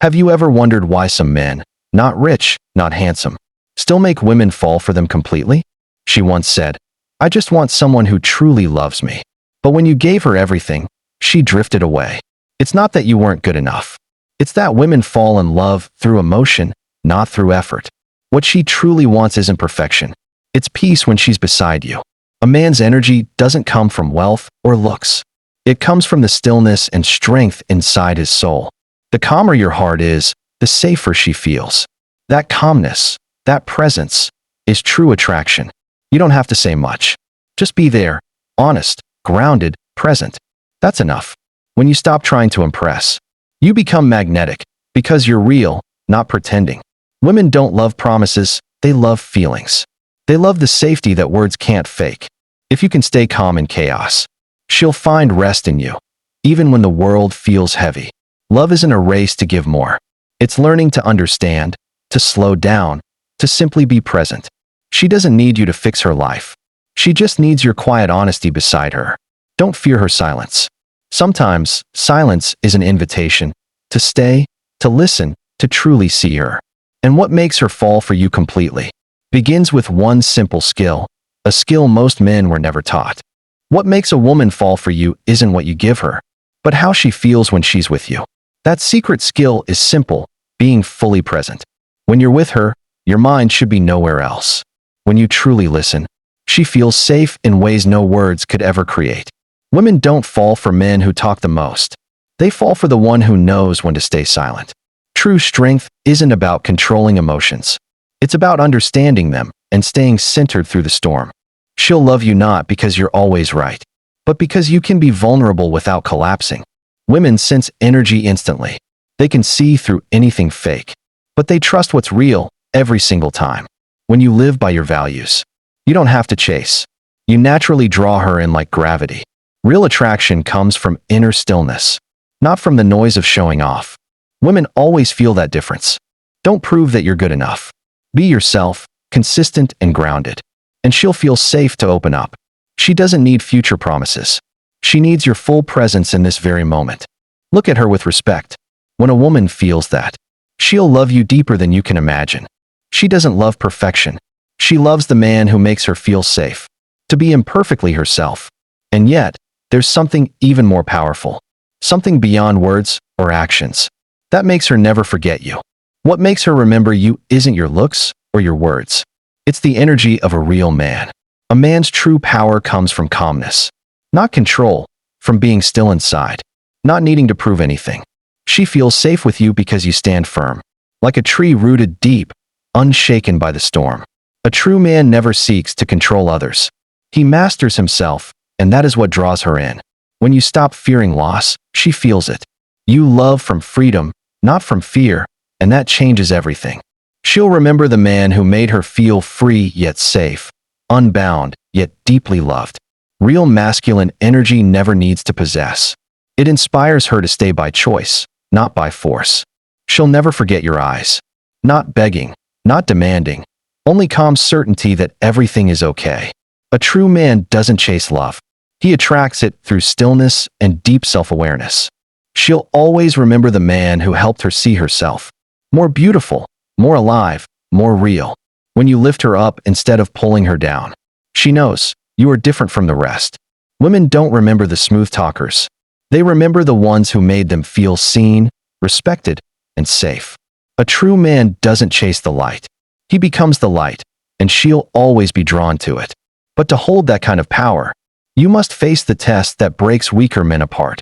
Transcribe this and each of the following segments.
Have you ever wondered why some men, not rich, not handsome, still make women fall for them completely? She once said, "I just want someone who truly loves me." But when you gave her everything, she drifted away. It's not that you weren't good enough. It's that women fall in love through emotion, not through effort. What she truly wants isn't perfection. It's peace when she's beside you. A man's energy doesn't come from wealth or looks. It comes from the stillness and strength inside his soul. The calmer your heart is, the safer she feels. That calmness, that presence, is true attraction. You don't have to say much. Just be there, honest, grounded, present. That's enough. When you stop trying to impress, you become magnetic, because you're real, not pretending. Women don't love promises, they love feelings. They love the safety that words can't fake. If you can stay calm in chaos, she'll find rest in you, even when the world feels heavy. Love isn't a race to give more. It's learning to understand, to slow down, to simply be present. She doesn't need you to fix her life. She just needs your quiet honesty beside her. Don't fear her silence. Sometimes, silence is an invitation to stay, to listen, to truly see her. And what makes her fall for you completely begins with one simple skill, a skill most men were never taught. What makes a woman fall for you isn't what you give her, but how she feels when she's with you. That secret skill is simple, being fully present. When you're with her, your mind should be nowhere else. When you truly listen, she feels safe in ways no words could ever create. Women don't fall for men who talk the most. They fall for the one who knows when to stay silent. True strength isn't about controlling emotions. It's about understanding them and staying centered through the storm. She'll love you not because you're always right, but because you can be vulnerable without collapsing. Women sense energy instantly. They can see through anything fake, but they trust what's real every single time. When you live by your values, you don't have to chase. You naturally draw her in like gravity. Real attraction comes from inner stillness, not from the noise of showing off. Women always feel that difference. Don't prove that you're good enough. Be yourself, consistent and grounded, and she'll feel safe to open up. She doesn't need future promises. She needs your full presence in this very moment. Look at her with respect. When a woman feels that, she'll love you deeper than you can imagine. She doesn't love perfection. She loves the man who makes her feel safe, to be imperfectly herself. And yet, there's something even more powerful, something beyond words or actions, that makes her never forget you. What makes her remember you isn't your looks or your words. It's the energy of a real man. A man's true power comes from calmness, not control, from being still inside, not needing to prove anything. She feels safe with you because you stand firm, like a tree rooted deep, unshaken by the storm. A true man never seeks to control others. He masters himself, and that is what draws her in. When you stop fearing loss, she feels it. You love from freedom, not from fear, and that changes everything. She'll remember the man who made her feel free yet safe, unbound yet deeply loved. Real masculine energy never needs to possess. It inspires her to stay by choice, not by force. She'll never forget your eyes. Not begging, not demanding, only calm certainty that everything is okay. A true man doesn't chase love. He attracts it through stillness and deep self-awareness. She'll always remember the man who helped her see herself more beautiful, more alive, more real. When you lift her up instead of pulling her down, she knows you are different from the rest. Women don't remember the smooth talkers. They remember the ones who made them feel seen, respected, and safe. A true man doesn't chase the light. He becomes the light, and she'll always be drawn to it. But to hold that kind of power, you must face the test that breaks weaker men apart.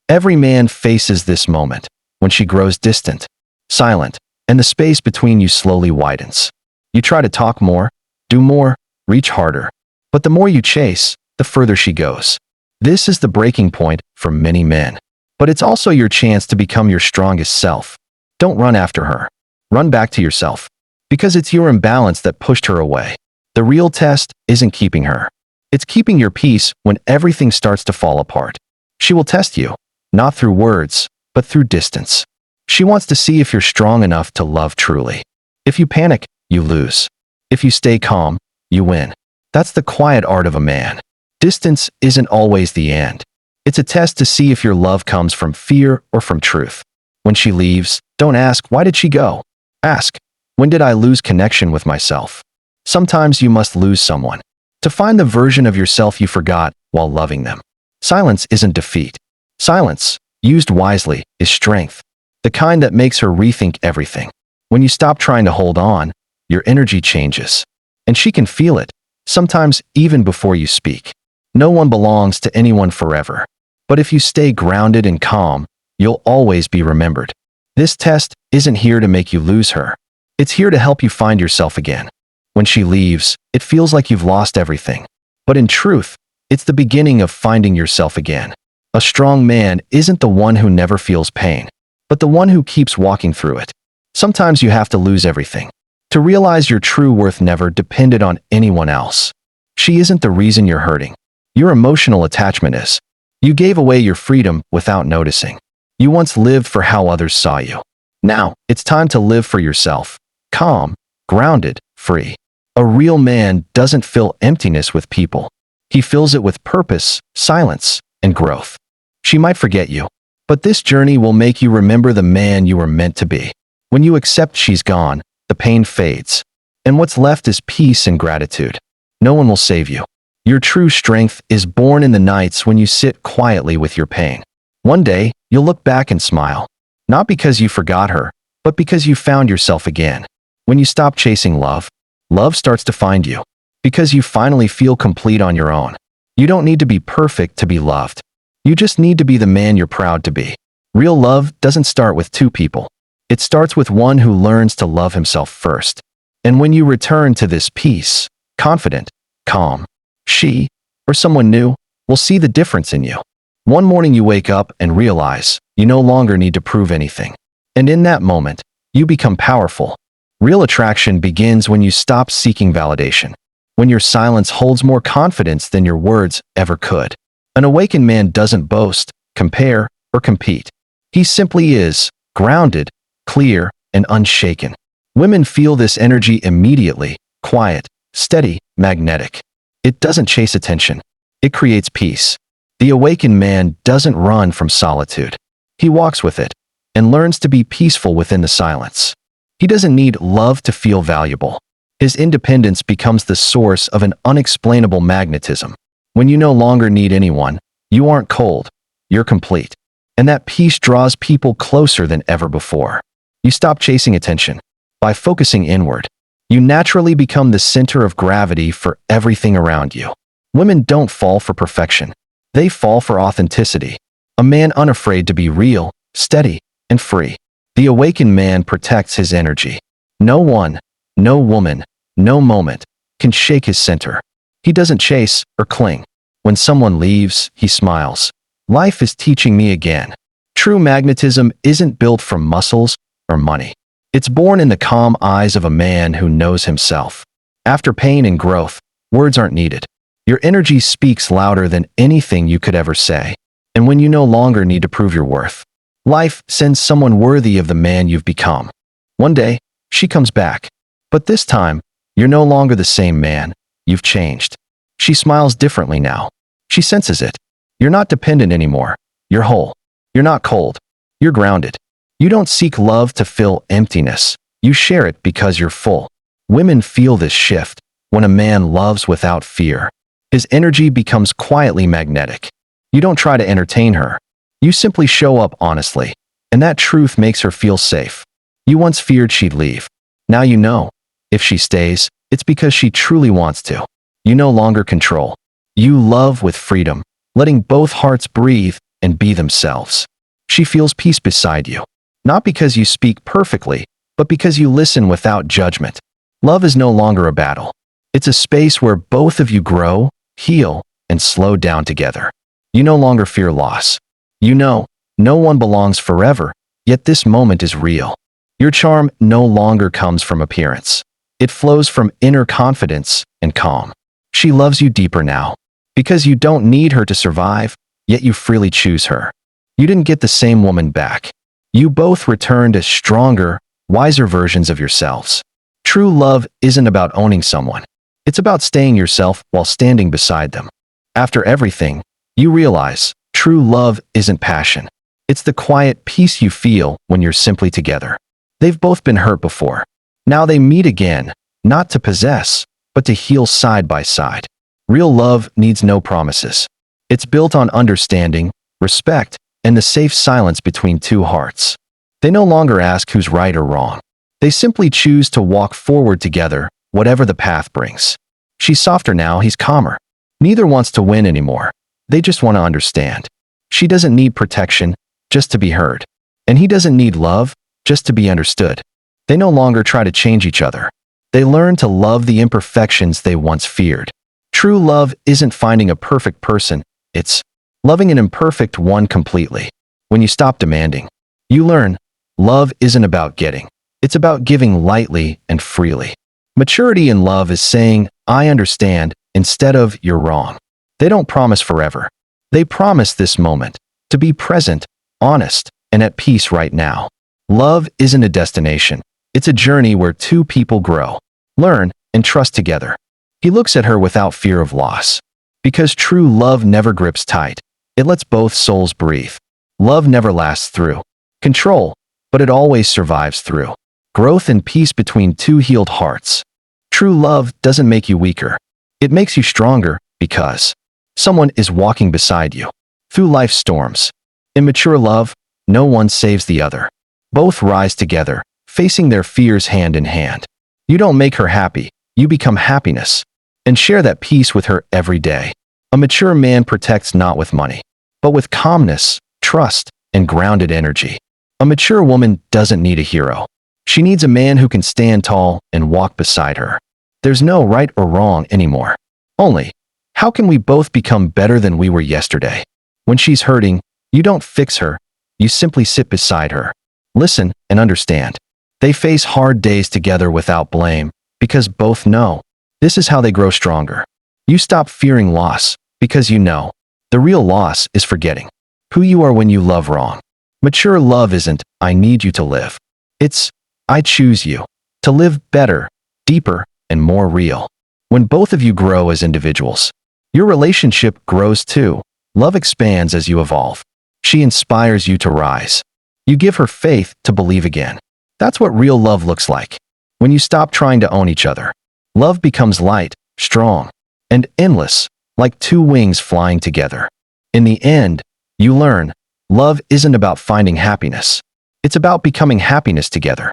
Every man faces this moment, when she grows distant, silent, and the space between you slowly widens. You try to talk more, do more, reach harder. But the more you chase, the further she goes. This is the breaking point for many men. But it's also your chance to become your strongest self. Don't run after her. Run back to yourself. Because it's your imbalance that pushed her away. The real test isn't keeping her. It's keeping your peace when everything starts to fall apart. She will test you, not through words, but through distance. She wants to see if you're strong enough to love truly. If you panic, you lose. If you stay calm, you win. That's the quiet art of a man. Distance isn't always the end. It's a test to see if your love comes from fear or from truth. When she leaves, Don't ask, why did she go? Ask, when did I lose connection with myself? Sometimes you must lose someone to find the version of yourself you forgot while loving them. Silence isn't defeat. Silence, used wisely, is strength. The kind that makes her rethink everything. When you stop trying to hold on, your energy changes. And she can feel it, sometimes even before you speak. No one belongs to anyone forever. But if you stay grounded and calm, you'll always be remembered. This test isn't here to make you lose her. It's here to help you find yourself again. When she leaves, it feels like you've lost everything. But in truth, it's the beginning of finding yourself again. A strong man isn't the one who never feels pain, but the one who keeps walking through it. Sometimes you have to lose everything to realize your true worth never depended on anyone else. She isn't the reason you're hurting. Your emotional attachment is. You gave away your freedom without noticing. You once lived for how others saw you. Now, it's time to live for yourself. Calm, grounded, free. A real man doesn't fill emptiness with people. He fills it with purpose, silence, and growth. She might forget you, but this journey will make you remember the man you were meant to be. When you accept she's gone, the pain fades, and what's left is peace and gratitude. No one will save you. Your true strength is born in the nights when you sit quietly with your pain. One day, you'll look back and smile, not because you forgot her, but because you found yourself again. When you stop chasing love, love starts to find you, because you finally feel complete on your own. You don't need to be perfect to be loved. You just need to be the man you're proud to be. Real love doesn't start with two people. It starts with one who learns to love himself first. And when you return to this peace, confident, calm, she, or someone new, will see the difference in you. One morning you wake up and realize you no longer need to prove anything. And in that moment, you become powerful. Real attraction begins when you stop seeking validation, when your silence holds more confidence than your words ever could. An awakened man doesn't boast, compare, or compete. He simply is, grounded, clear, and unshaken. Women feel this energy immediately, quiet, steady, magnetic. It doesn't chase attention. It creates peace. The awakened man doesn't run from solitude. He walks with it and learns to be peaceful within the silence. He doesn't need love to feel valuable. His independence becomes the source of an unexplainable magnetism. When you no longer need anyone, you aren't cold, you're complete. And that peace draws people closer than ever before. You stop chasing attention. By focusing inward, you naturally become the center of gravity for everything around you. Women don't fall for perfection. They fall for authenticity. A man unafraid to be real, steady, and free. The awakened man protects his energy. No one, no woman, no moment can shake his center. He doesn't chase or cling. When someone leaves, he smiles. Life is teaching me again. True magnetism isn't built from muscles or money. It's born in the calm eyes of a man who knows himself. After pain and growth, words aren't needed. Your energy speaks louder than anything you could ever say. And when you no longer need to prove your worth, life sends someone worthy of the man you've become. One day, she comes back. But this time, you're no longer the same man. You've changed. She smiles differently now. She senses it. You're not dependent anymore. You're whole. You're not cold. You're grounded. You don't seek love to fill emptiness. You share it because you're full. Women feel this shift when a man loves without fear. His energy becomes quietly magnetic. You don't try to entertain her. You simply show up honestly, and that truth makes her feel safe. You once feared she'd leave. Now you know. If she stays, it's because she truly wants to. You no longer control. You love with freedom, letting both hearts breathe and be themselves. She feels peace beside you. Not because you speak perfectly, but because you listen without judgment. Love is no longer a battle. It's a space where both of you grow, heal, and slow down together. You no longer fear loss. You know, no one belongs forever, yet this moment is real. Your charm no longer comes from appearance. It flows from inner confidence and calm. She loves you deeper now. Because you don't need her to survive, yet you freely choose her. You didn't get the same woman back. You both returned as stronger, wiser versions of yourselves. True love isn't about owning someone. It's about staying yourself while standing beside them. After everything, you realize true love isn't passion. It's the quiet peace you feel when you're simply together. They've both been hurt before. Now they meet again, not to possess, but to heal side by side. Real love needs no promises. It's built on understanding, respect, and the safe silence between two hearts. They no longer ask who's right or wrong. They simply choose to walk forward together, whatever the path brings. She's softer now, he's calmer. Neither wants to win anymore. They just want to understand. She doesn't need protection, just to be heard. And he doesn't need love, just to be understood. They no longer try to change each other. They learn to love the imperfections they once feared. True love isn't finding a perfect person, it's loving an imperfect one completely. When you stop demanding, you learn, love isn't about getting. It's about giving lightly and freely. Maturity in love is saying, I understand, instead of, you're wrong. They don't promise forever. They promise this moment, to be present, honest, and at peace right now. Love isn't a destination. It's a journey where two people grow, learn, and trust together. He looks at her without fear of loss. Because true love never grips tight. It lets both souls breathe. Love never lasts through control, but it always survives through growth and peace between two healed hearts. True love doesn't make you weaker. It makes you stronger because someone is walking beside you through life's storms. In mature love, no one saves the other. Both rise together, facing their fears hand in hand. You don't make her happy, you become happiness, and share that peace with her every day. A mature man protects not with money, but with calmness, trust, and grounded energy. A mature woman doesn't need a hero. She needs a man who can stand tall and walk beside her. There's no right or wrong anymore. Only, how can we both become better than we were yesterday? When she's hurting, you don't fix her, you simply sit beside her. Listen and understand. They face hard days together without blame, because both know this is how they grow stronger. You stop fearing loss, because you know the real loss is forgetting who you are when you love wrong. Mature love isn't, I need you to live. It's, I choose you to live better, deeper, and more real. When both of you grow as individuals, your relationship grows too. Love expands as you evolve. She inspires you to rise. You give her faith to believe again. That's what real love looks like. When you stop trying to own each other, love becomes light, strong, and endless, like two wings flying together. In the end, you learn, love isn't about finding happiness. It's about becoming happiness together.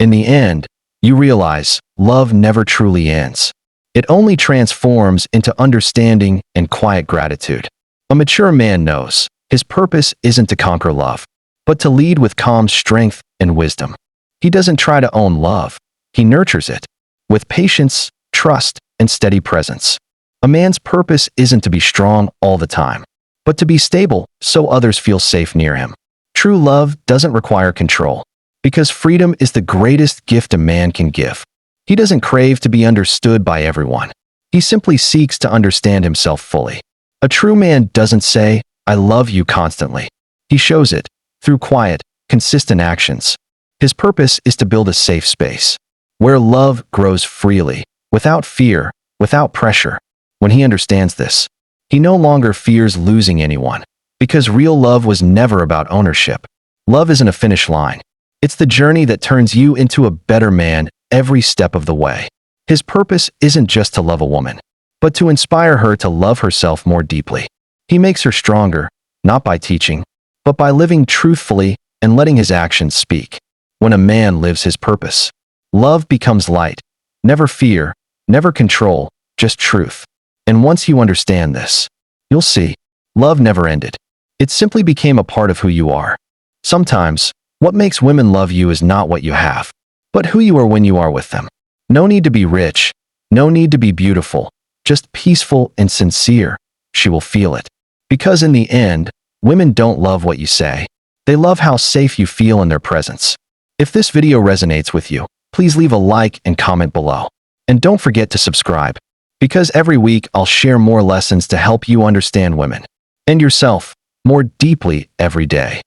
In the end, you realize, love never truly ends. It only transforms into understanding and quiet gratitude. A mature man knows, his purpose isn't to conquer love, but to lead with calm strength and wisdom. He doesn't try to own love. He nurtures it with patience, trust, and steady presence. A man's purpose isn't to be strong all the time, but to be stable so others feel safe near him. True love doesn't require control, because freedom is the greatest gift a man can give. He doesn't crave to be understood by everyone. He simply seeks to understand himself fully. A true man doesn't say, I love you constantly. He shows it through quiet, consistent actions. His purpose is to build a safe space where love grows freely, without fear, without pressure. When he understands this, he no longer fears losing anyone, because real love was never about ownership. Love isn't a finish line. It's the journey that turns you into a better man every step of the way. His purpose isn't just to love a woman, but to inspire her to love herself more deeply. He makes her stronger, not by teaching, but by living truthfully and letting his actions speak. When a man lives his purpose, love becomes light, never fear, never control, just truth. And once you understand this, you'll see, love never ended. It simply became a part of who you are. Sometimes, what makes women love you is not what you have, but who you are when you are with them. No need to be rich, no need to be beautiful, just peaceful and sincere. She will feel it. Because in the end, women don't love what you say. They love how safe you feel in their presence. If this video resonates with you, please leave a like and comment below. And don't forget to subscribe, because every week I'll share more lessons to help you understand women and yourself more deeply every day.